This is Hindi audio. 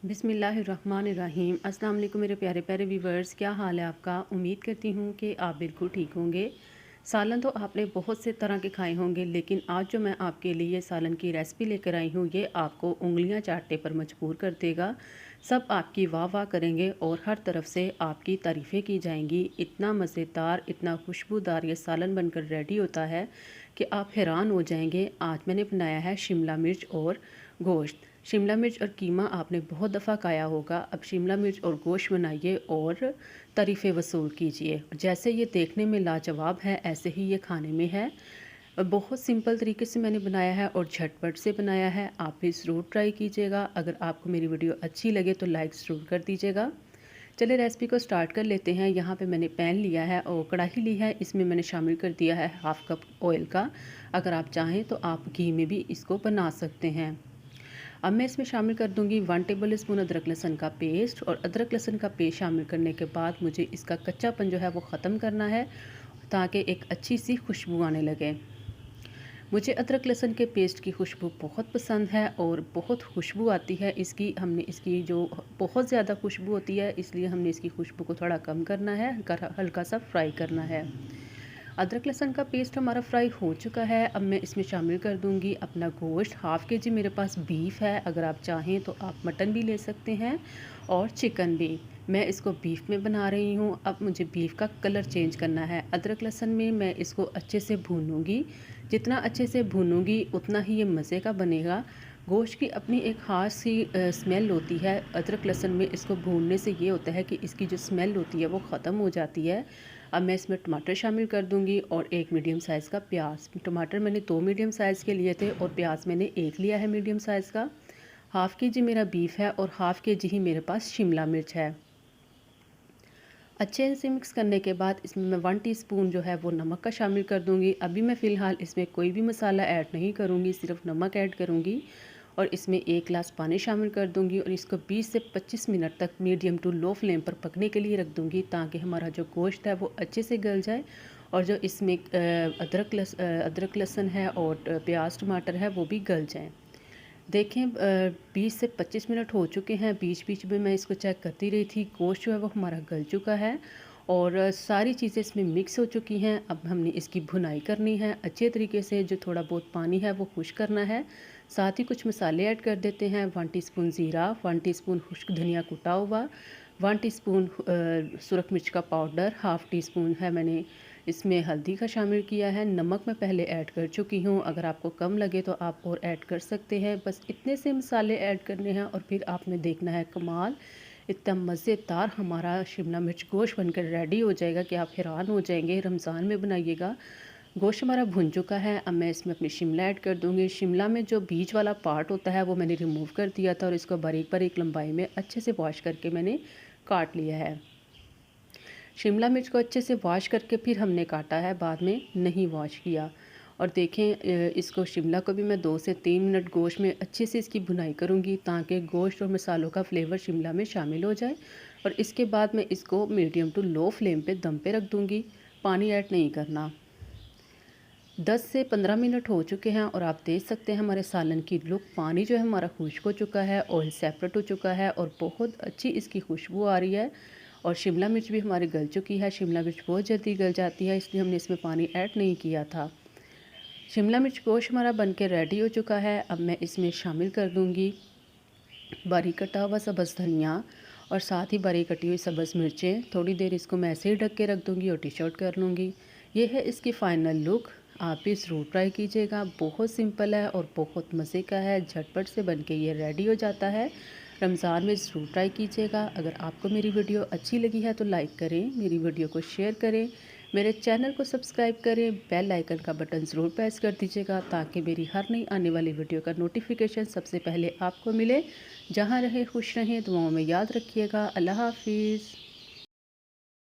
बिस्मिल्लाहिर्रहमानिर्रहीम। अस्सलाम वालेकुम मेरे प्यारे प्यारे व्यूवर्स, क्या हाल है आपका। उम्मीद करती हूँ कि आप बिल्कुल ठीक होंगे। सालन तो आपने बहुत से तरह के खाए होंगे, लेकिन आज जो मैं आपके लिए सालन की रेसिपी लेकर आई हूँ ये आपको उंगलियाँ चाटने पर मजबूर कर देगा। सब आपकी वाह वाह करेंगे और हर तरफ से आपकी तारीफ़ें की जाएंगी। इतना मज़ेदार, इतना खुशबूदार ये सालन बनकर रेडी होता है कि आप हैरान हो जाएंगे। आज मैंने बनाया है शिमला मिर्च और गोश्त। शिमला मिर्च और कीमा आपने बहुत दफ़ा खाया होगा, अब शिमला मिर्च और गोश्त बनाइए और तारीफ़ें वसूल कीजिए। जैसे ये देखने में लाजवाब है, ऐसे ही ये खाने में है। बहुत सिंपल तरीके से मैंने बनाया है और झटपट से बनाया है। आप भी ज़रूर ट्राई कीजिएगा। अगर आपको मेरी वीडियो अच्छी लगे तो लाइक ज़रूर कर दीजिएगा। चलिए रेसिपी को स्टार्ट कर लेते हैं। यहाँ पे मैंने पैन लिया है और कढ़ाई ली है, इसमें मैंने शामिल कर दिया है हाफ़ कप ऑयल का। अगर आप चाहें तो आप घी में भी इसको बना सकते हैं। अब मैं इसमें शामिल कर दूंगी 1 टेबल स्पून अदरक लहसुन का पेस्ट। और अदरक लहसुन का पेस्ट शामिल करने के बाद मुझे इसका कच्चापन जो है वो ख़त्म करना है, ताकि एक अच्छी सी खुशबू आने लगे। मुझे अदरक लहसुन के पेस्ट की खुशबू बहुत पसंद है और बहुत खुशबू आती है इसकी। हमने इसकी जो बहुत ज़्यादा खुशबू होती है, इसलिए हमने इसकी खुशबू को थोड़ा कम करना है, हल्का सा फ्राई करना है। अदरक लहसुन का पेस्ट हमारा फ्राई हो चुका है। अब मैं इसमें शामिल कर दूंगी अपना गोश्त। हाफ़ के जी मेरे पास बीफ है, अगर आप चाहें तो आप मटन भी ले सकते हैं और चिकन भी। मैं इसको बीफ में बना रही हूँ। अब मुझे बीफ का कलर चेंज करना है। अदरक लहसुन में मैं इसको अच्छे से भूनूंगी। जितना अच्छे से भूनूंगी उतना ही ये मज़े का बनेगा। गोश्त की अपनी एक ख़ास सी स्मेल होती है। अदरक लहसुन में इसको भूनने से ये होता है कि इसकी जो स्मेल होती है वो ख़त्म हो जाती है। अब मैं इसमें टमाटर शामिल कर दूंगी और एक मीडियम साइज़ का प्याज। टमाटर मैंने 2 मीडियम साइज़ के लिए थे और प्याज मैंने एक लिया है मीडियम साइज़ का। हाफ़ के जी मेरा बीफ है और हाफ़ के जी ही मेरे पास शिमला मिर्च है। अच्छे से मिक्स करने के बाद इसमें मैं 1 टीस्पून जो है वो नमक का शामिल कर दूंगी। अभी मैं फ़िलहाल इसमें कोई भी मसाला ऐड नहीं करूंगी, सिर्फ नमक ऐड करूंगी। और इसमें 1 गिलास पानी शामिल कर दूंगी और इसको 20 से 25 मिनट तक मीडियम टू लो फ्लेम पर पकने के लिए रख दूंगी, ताकि हमारा जो गोश्त है वो अच्छे से गल जाए और जो इसमें अदरक लहसुन है और प्याज टमाटर है वो भी गल जाएँ। देखें 20 से 25 मिनट हो चुके हैं। बीच बीच में मैं इसको चेक करती रही थी। गोश्त जो है वो हमारा गल चुका है और सारी चीज़ें इसमें मिक्स हो चुकी हैं। अब हमने इसकी भुनाई करनी है अच्छे तरीके से। जो थोड़ा बहुत पानी है वो खुश करना है। साथ ही कुछ मसाले ऐड कर देते हैं। 1 टीस्पून ज़ीरा, 1 टीस्पून खुश्क धनिया कुटा हुआ, 1 टीस्पून सुरख मिर्च का पाउडर, हाफ़ टी स्पून है मैंने इसमें हल्दी का शामिल किया है। नमक मैं पहले ऐड कर चुकी हूँ, अगर आपको कम लगे तो आप और ऐड कर सकते हैं। बस इतने से मसाले ऐड करने हैं और फिर आपने देखना है कमाल। इतना मज़ेदार हमारा शिमला मिर्च गोश्त बनकर रेडी हो जाएगा कि आप हैरान हो जाएंगे। रमज़ान में बनाइएगा। गोश्त हमारा भुन चुका है। अब मैं इसमें अपनी शिमला ऐड कर दूँगी। शिमला में जो बीच वाला पार्ट होता है वो मैंने रिमूव कर दिया था और इसको बारीक बारीक लंबाई में अच्छे से वॉश करके मैंने काट लिया है। शिमला मिर्च को अच्छे से वॉश करके फिर हमने काटा है, बाद में नहीं वॉश किया। और देखें इसको शिमला को भी मैं 2 से 3 मिनट गोश्त में अच्छे से इसकी भुनाई करूँगी, ताकि गोश्त और मसालों का फ्लेवर शिमला में शामिल हो जाए। और इसके बाद मैं इसको मीडियम टू लो फ्लेम पे दम पे रख दूँगी। पानी ऐड नहीं करना। 10 से 15 मिनट हो चुके हैं और आप देख सकते हैं हमारे सालन की लुक। पानी जो है हमारा खुश्क हो चुका है, ऑयल सेपरेट हो चुका है और बहुत अच्छी इसकी खुशबू आ रही है। और शिमला मिर्च भी हमारी गल चुकी है। शिमला मिर्च बहुत जल्दी गल जाती है, इसलिए हमने इसमें पानी ऐड नहीं किया था। शिमला मिर्च गोश्त हमारा बन के रेडी हो चुका है। अब मैं इसमें शामिल कर दूँगी बारीक कटा हुआ सब्ज़ धनिया और साथ ही बारीक कटी हुई सब्ज़ मिर्चें। थोड़ी देर इसको मैं ऐसे ही ढक के रख दूँगी और डिश आउट कर लूँगी। ये है इसकी फ़ाइनल लुक। आप भी ज़रूर ट्राई कीजिएगा। बहुत सिंपल है और बहुत मज़े का है। झटपट से बन के ये रेडी हो जाता है। रमज़ान में ज़रूर ट्राई कीजिएगा। अगर आपको मेरी वीडियो अच्छी लगी है तो लाइक करें, मेरी वीडियो को शेयर करें, मेरे चैनल को सब्सक्राइब करें, बेल आइकन का बटन ज़रूर प्रेस कर दीजिएगा, ताकि मेरी हर नई आने वाली वीडियो का नोटिफिकेशन सबसे पहले आपको मिले। जहाँ रहे खुश रहें, दुआओं में याद रखिएगा। अल्लाह हाफिज़।